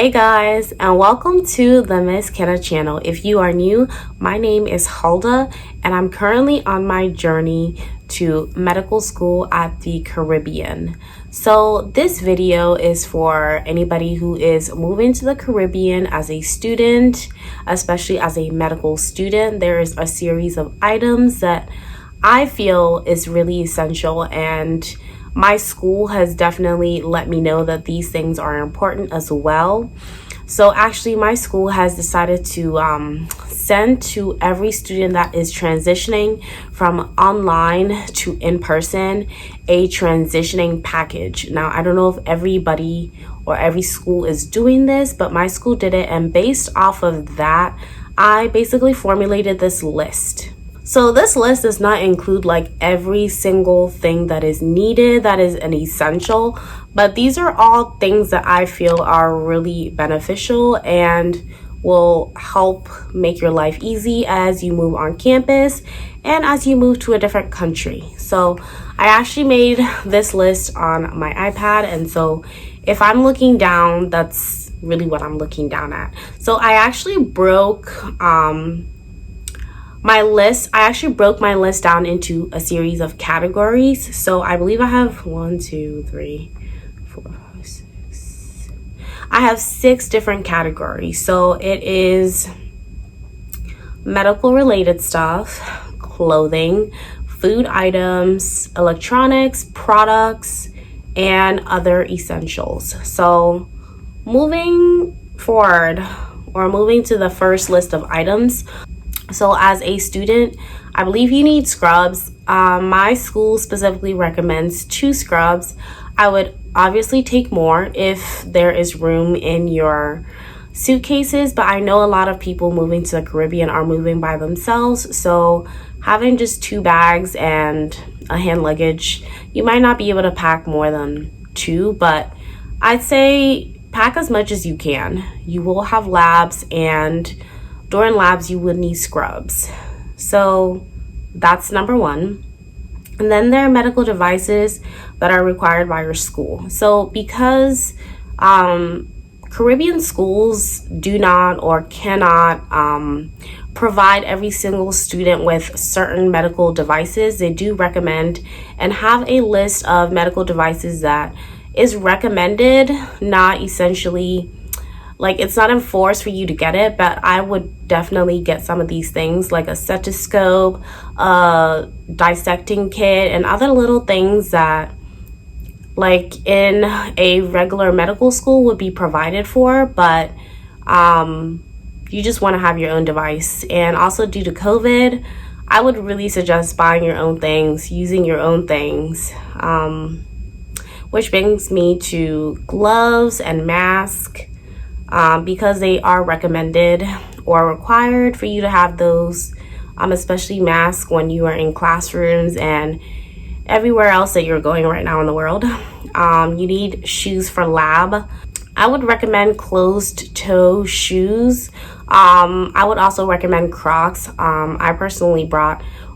Hey guys, and welcome to the Miss Kena channel. If you are new, my name is Huldah, and I'm currently on my journey to medical school at the Caribbean. So this video is for anybody who is moving to the Caribbean as a student, especially as a medical student. There is a series of items that I feel is really essential, and my school has definitely let me know that these things are important as well. So actually my school has decided to send to every student that is transitioning from online to in-person a transitioning package. Now I don't know if everybody or every school is doing this, but my school did it, and based off of that I basically formulated this list. So this list does not include like every single thing that is needed, that is an essential, but these are all things that I feel are really beneficial and will help make your life easy as you move on campus and as you move to a different country. So I actually made this list on my iPad, and so if I'm looking down, that's really what I'm looking down at. So I actually broke my list down into a series of categories. So I believe I have 6 different categories. So it is medical related stuff, clothing, food items, electronics, products, and other essentials. So moving forward, or moving to the first list of items. So as a student, I believe you need scrubs. My school specifically recommends 2 scrubs. I would obviously take more if there is room in your suitcases, but I know a lot of people moving to the Caribbean are moving by themselves. So having just 2 bags and a hand luggage, you might not be able to pack more than 2, but I'd say pack as much as you can. You will have labs, and during labs you would need scrubs. So that's number 1. And then there are medical devices that are required by your school. So because Caribbean schools do not or cannot provide every single student with certain medical devices, they do recommend and have a list of medical devices that is recommended, not essentially like it's not enforced for you to get it, but I would definitely get some of these things like a stethoscope, a dissecting kit, and other little things that like in a regular medical school would be provided for, but you just want to have your own device. And also due to COVID, I would really suggest buying your own things, using your own things, which brings me to gloves and masks. Because they are recommended or required for you to have those, especially masks when you are in classrooms and everywhere else that you're going right now in the world. You need shoes for lab. I would recommend closed toe shoes. I would also recommend Crocs. I personally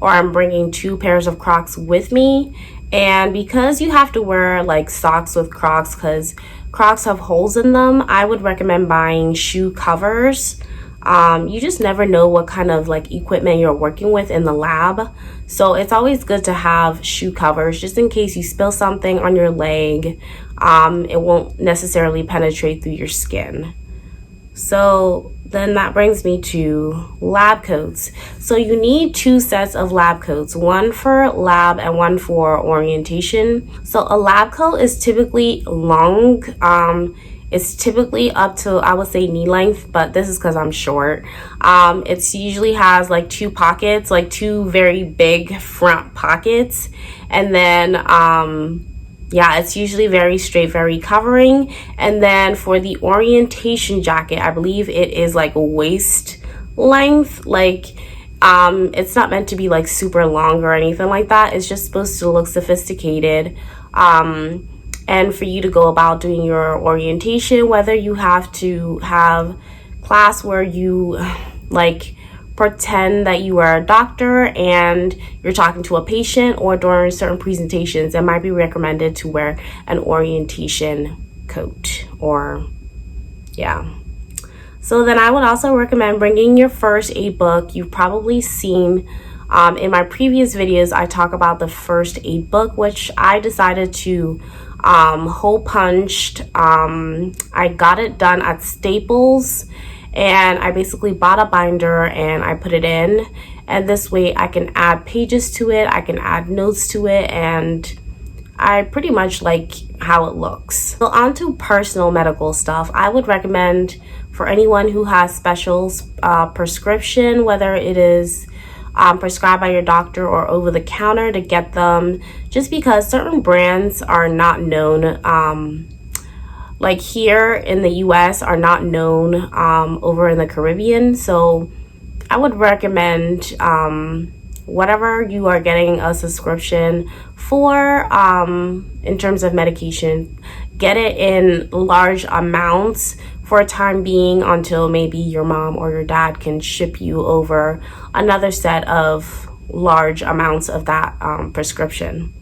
I'm bringing 2 pairs of Crocs with me. And because you have to wear like socks with Crocs because Crocs have holes in them, I would recommend buying shoe covers. You just never know what kind of like equipment you're working with in the lab. So it's always good to have shoe covers just in case you spill something on your leg. It won't necessarily penetrate through your skin. So then that brings me to lab coats. So you need 2 sets of lab coats, one for lab and one for orientation. So a lab coat is typically long. It's typically up to, I would say, knee length, but this is because I'm short. It usually has like 2 pockets, like 2 very big front pockets. And then it's usually very straight, very covering. And then for the orientation jacket, I believe it is like waist length. Like it's not meant to be like super long or anything like that. It's just supposed to look sophisticated. And for you to go about doing your orientation, whether you have to have class where you like pretend that you are a doctor and you're talking to a patient, or during certain presentations, it might be recommended to wear an orientation coat or Yeah. So then I would also recommend bringing your first aid book. You've probably seen in my previous videos, I talk about the first aid book, which I decided to hole punched. I got it done at Staples, and I basically bought a binder and I put it in. And this way I can add pages to it, I can add notes to it, and I pretty much like how it looks. So on to personal medical stuff. I would recommend for anyone who has special prescription, whether it is prescribed by your doctor or over the counter, to get them, just because certain brands are not known, like here in the US, are not known over in the Caribbean. So I would recommend whatever you are getting a subscription for in terms of medication, get it in large amounts for a time being until maybe your mom or your dad can ship you over another set of large amounts of that prescription.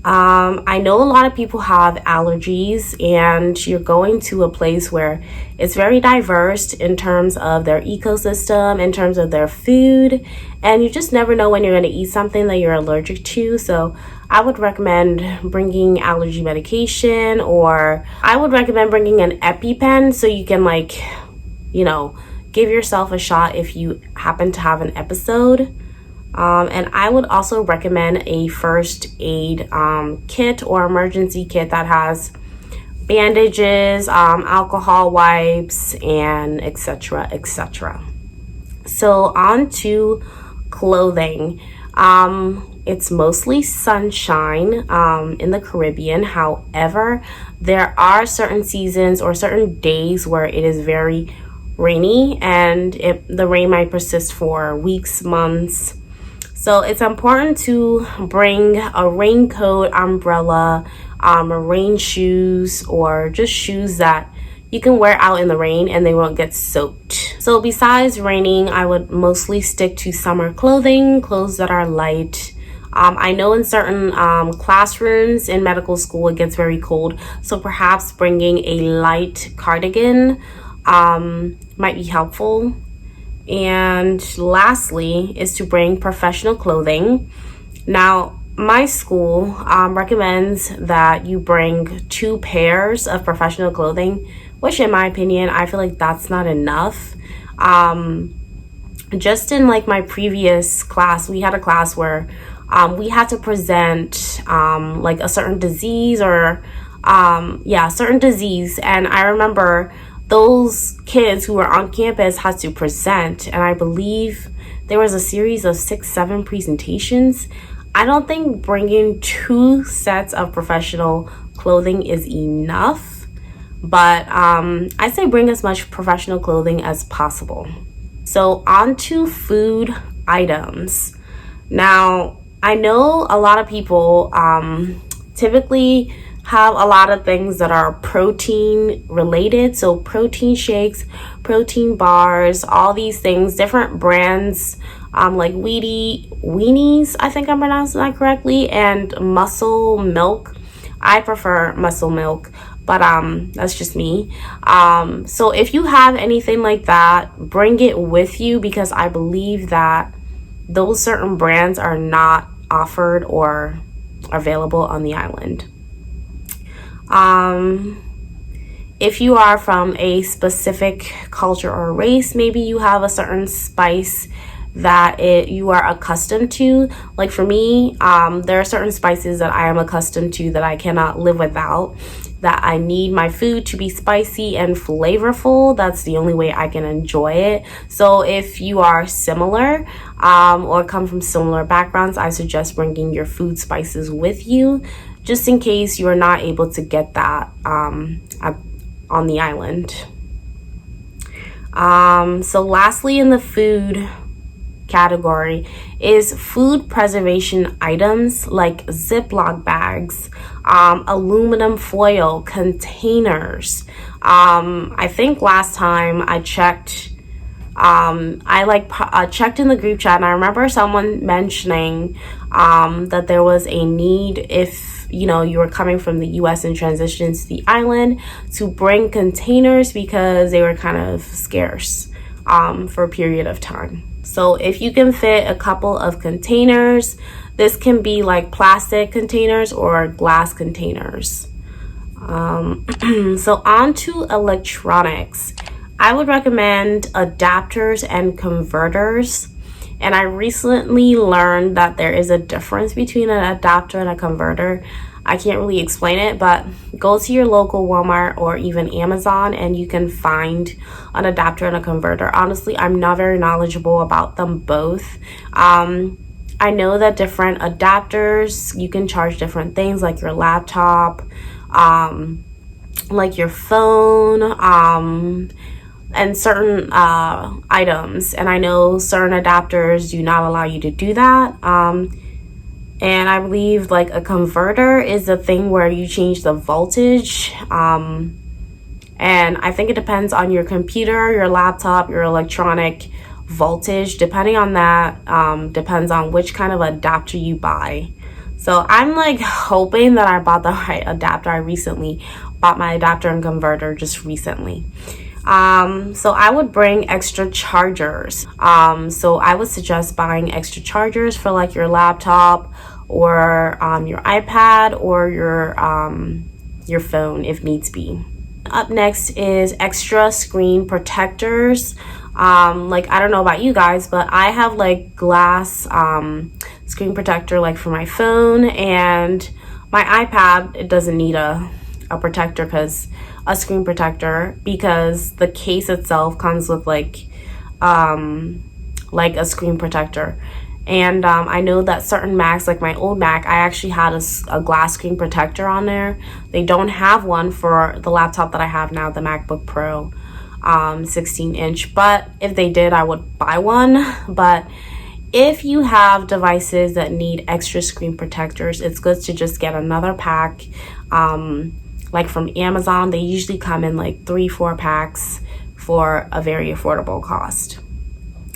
I know a lot of people have allergies, and you're going to a place where it's very diverse in terms of their ecosystem, in terms of their food, and you just never know when you're going to eat something that you're allergic to. So I would recommend bringing allergy medication, or I would recommend bringing an EpiPen so you can, like, you know, give yourself a shot if you happen to have an episode. And I would also recommend a first aid kit or emergency kit that has bandages, alcohol wipes, and etc., etc. So on to clothing. It's mostly sunshine in the Caribbean. However, there are certain seasons or certain days where it is very rainy, and the rain might persist for weeks, months. So it's important to bring a raincoat, umbrella, rain shoes, or just shoes that you can wear out in the rain and they won't get soaked. So besides raining, I would mostly stick to summer clothing, clothes that are light. I know in certain classrooms in medical school it gets very cold, so perhaps bringing a light cardigan might be helpful. And lastly is to bring professional clothing. Now, my school recommends that you bring 2 pairs of professional clothing, which in my opinion, I feel like that's not enough. Just in like my previous class, we had a class where we had to present like a certain disease or certain disease. And I remember those kids who were on campus had to present, and I believe there was a series of 6-7 presentations. I don't think bringing 2 sets of professional clothing is enough, but I say bring as much professional clothing as possible. So on to food items. Now, I know a lot of people typically have a lot of things that are protein related. So protein shakes, protein bars, all these things, different brands like Weenies, I think I'm pronouncing that correctly, and Muscle Milk. I prefer Muscle Milk, but that's just me. So if you have anything like that, bring it with you, because I believe that those certain brands are not offered or available on the island. If you are from a specific culture or race, maybe you have a certain spice that you are accustomed to. Like for me, there are certain spices that I am accustomed to that I cannot live without, that I need my food to be spicy and flavorful. That's the only way I can enjoy it. So if you are similar or come from similar backgrounds, I suggest bringing your food spices with you, just in case you are not able to get that on the island. So lastly, in the food category is food preservation items like Ziploc bags, aluminum foil containers. I think last time I checked, I checked in the group chat, and I remember someone mentioning that there was a need if if you were coming from the US and transitioned to the island, to bring containers because they were kind of scarce for a period of time. So if you can fit a couple of containers, this can be like plastic containers or glass containers. So on to electronics. I would recommend adapters and converters. And I recently learned that there is a difference between an adapter and a converter. I can't really explain it, but go to your local Walmart or even Amazon and you can find an adapter and a converter. Honestly, I'm not very knowledgeable about them both. I know that different adapters, you can charge different things like your laptop, like your phone, and certain items. And I know certain adapters do not allow you to do that. And I believe like a converter is a thing where you change the voltage. And I think it depends on your computer, your laptop, your electronic voltage. Depending on that, depends on which kind of adapter you buy. So I'm like hoping that I bought the right adapter. I recently bought my adapter and converter just recently. So I would bring extra chargers. So I would suggest buying extra chargers for like your laptop or your iPad or your phone if needs be. Up next is extra screen protectors. Like I don't know about you guys, but I have like glass screen protector like for my phone, and my iPad, it doesn't need a protector because a screen protector because the case itself comes with like a screen protector. And I know that certain Macs, like my old Mac, I actually had a glass screen protector on there. They don't have one for the laptop that I have now, the MacBook Pro 16-inch. But if they did, I would buy one. But if you have devices that need extra screen protectors, it's good to just get another pack. Like from Amazon, they usually come in like 3-4 packs for a very affordable cost.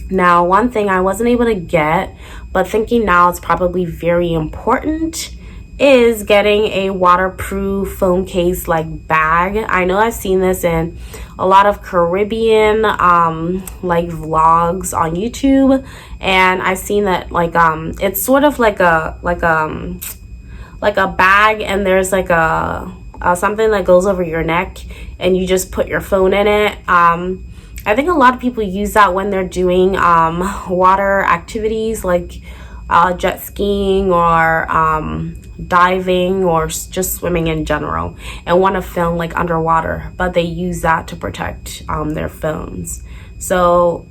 Now, one thing I wasn't able to get, but thinking now it's probably very important, is getting a waterproof phone case like bag. I know I've seen this in a lot of Carribean like vlogs on YouTube, and I've seen that like it's sort of like a bag, and there's like a something that goes over your neck and you just put your phone in it. I think a lot of people use that when they're doing water activities like jet skiing or diving or just swimming in general, and want to film like underwater, but they use that to protect their phones. So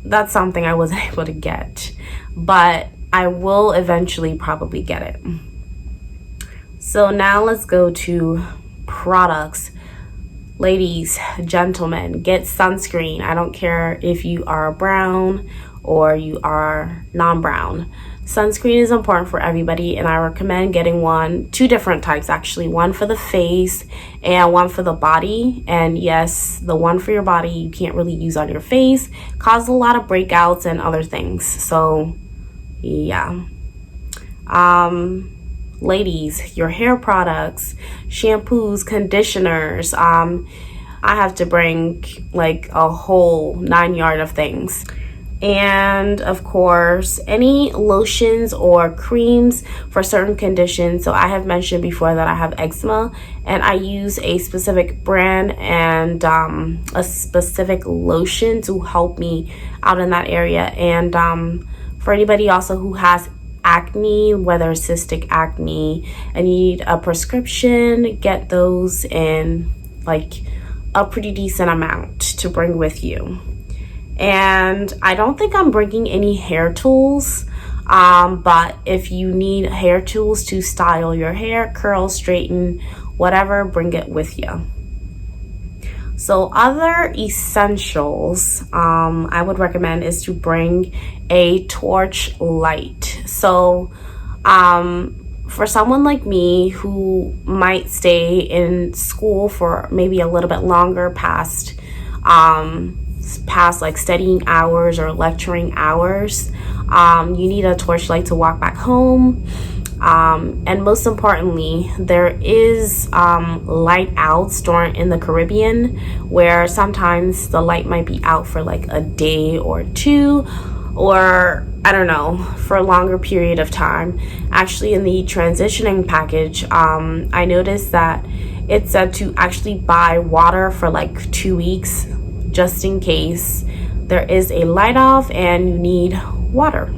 that's something I wasn't able to get, but I will eventually probably get it. So now let's go to products. Ladies, gentlemen, get sunscreen. I don't care if you are brown or you are non-brown. Sunscreen is important for everybody, and I recommend getting two different types actually, one for the face and one for the body. And yes, the one for your body you can't really use on your face, causes a lot of breakouts and other things. So yeah. Ladies, your hair products, shampoos, conditioners. I have to bring like a whole 9 yards of things. And of course, any lotions or creams for certain conditions. So I have mentioned before that I have eczema, and I use a specific brand and a specific lotion to help me out in that area. And for anybody also who has acne, whether cystic acne, and you need a prescription, get those in like a pretty decent amount to bring with you. And I don't think I'm bringing any hair tools, but if you need hair tools to style your hair, curl, straighten, whatever, bring it with you. So other essentials I would recommend is to bring a torch light. So for someone like me who might stay in school for maybe a little bit longer past like studying hours or lecturing hours, you need a torch light to walk back home. And most importantly, there is light outs during in the Caribbean, where sometimes the light might be out for like a day or two, or I don't know, for a longer period of time. Actually, in the transitioning package, I noticed that it said to actually buy water for like 2 weeks, just in case there is a light off and you need water.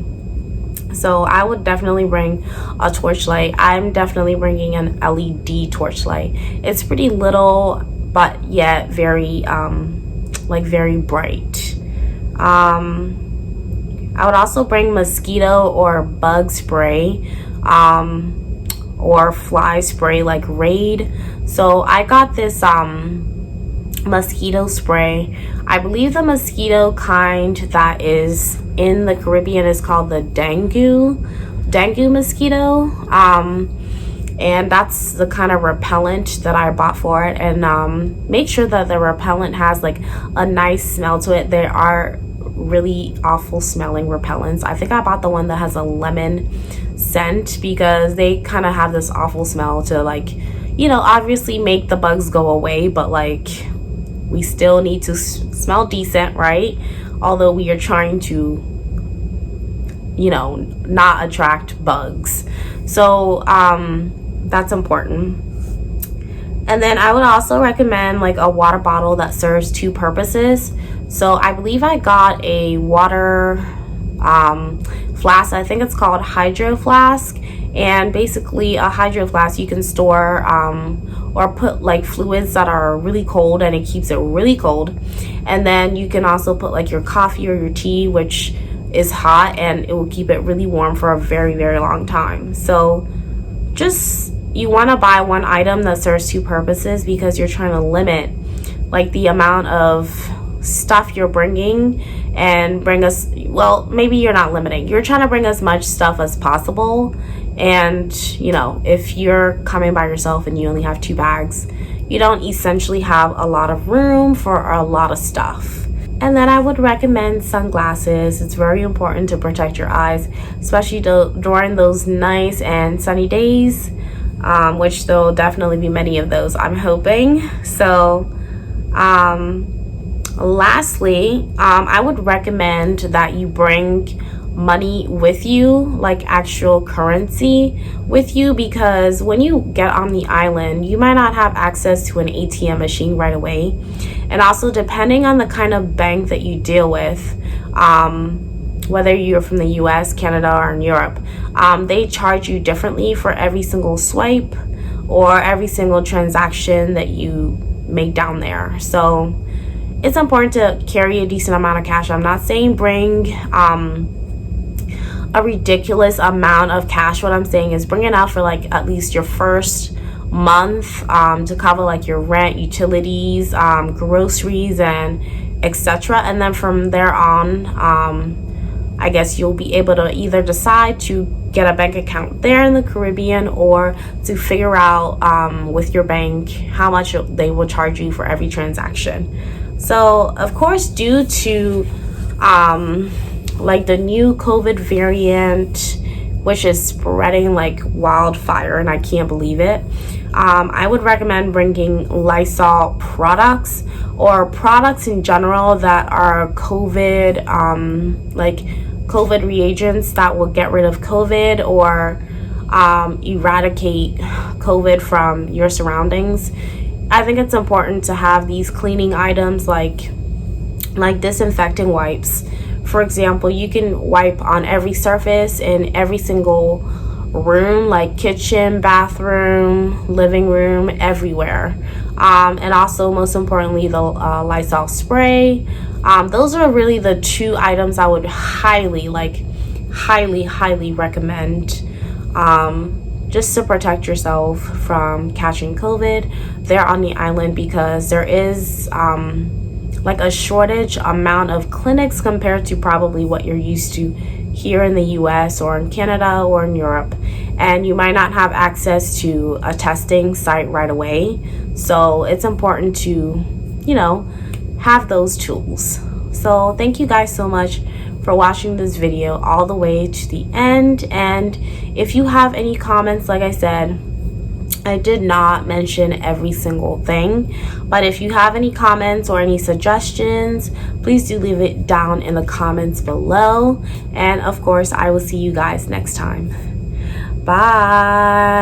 So I would definitely bring a torchlight. I'm definitely bringing an LED torchlight. It's pretty little, but yet very very bright. I would also bring mosquito or bug spray, or fly spray like Raid. So I got this mosquito spray. I believe the mosquito kind that is in the Caribbean is called the dengue mosquito, and that's the kind of repellent that I bought for it. And make sure that the repellent has like a nice smell to it. There are really awful smelling repellents. I think I bought the one that has a lemon scent, because they kind of have this awful smell to, like, you know, obviously make the bugs go away, but like we still need to smell decent, right? Although we are trying to, you know, not attract bugs. So that's important. And then I would also recommend like a water bottle that serves two purposes. So I believe I got a water flask. I think it's called Hydro Flask. And basically a Hydro Flask, you can store or put like fluids that are really cold, and it keeps it really cold. And then you can also put like your coffee or your tea, which is hot, and it will keep it really warm for a very, very long time. So just, you want to buy one item that serves two purposes, because you're trying to limit like the amount of stuff you're bringing, and bring us, well, maybe you're not limiting, you're trying to bring as much stuff as possible. And you know, if you're coming by yourself and you only have 2 bags, you don't essentially have a lot of room for a lot of stuff. And then I would recommend sunglasses. It's very important to protect your eyes, especially during those nice and sunny days, which there'll definitely be many of those, I'm hoping. So lastly, I would recommend that you bring money with you, like actual currency with you, because when you get on the island, you might not have access to an ATM machine right away. And also, depending on the kind of bank that you deal with, whether you're from the US, Canada, or in Europe, they charge you differently for every single swipe or every single transaction that you make down there. So it's important to carry a decent amount of cash. I'm not saying bring a ridiculous amount of cash. What I'm saying is bring enough for like at least your first month to cover like your rent, utilities, groceries, and etc. And then from there on, I guess you'll be able to either decide to get a bank account there in the Caribbean, or to figure out with your bank how much they will charge you for every transaction. So of course, due to like the new COVID variant, which is spreading like wildfire, and I can't believe it, I would recommend bringing Lysol products, or products in general that are COVID, like COVID reagents that will get rid of COVID or eradicate COVID from your surroundings. I think it's important to have these cleaning items like disinfecting wipes. For example, you can wipe on every surface in every single room, like kitchen, bathroom, living room, everywhere. And also, most importantly, the Lysol spray. Those are really the 2 items I would highly recommend, just to protect yourself from catching COVID there on the island, because there is like a shortage amount of clinics compared to probably what you're used to here in the US or in Canada or in Europe, and you might not have access to a testing site right away. So it's important to, you know, have those tools. So thank you guys so much for watching this video all the way to the end. And if you have any comments, like I said, I did not mention every single thing, but if you have any comments or any suggestions, please do leave it down in the comments below. And of course, I will see you guys next time. Bye.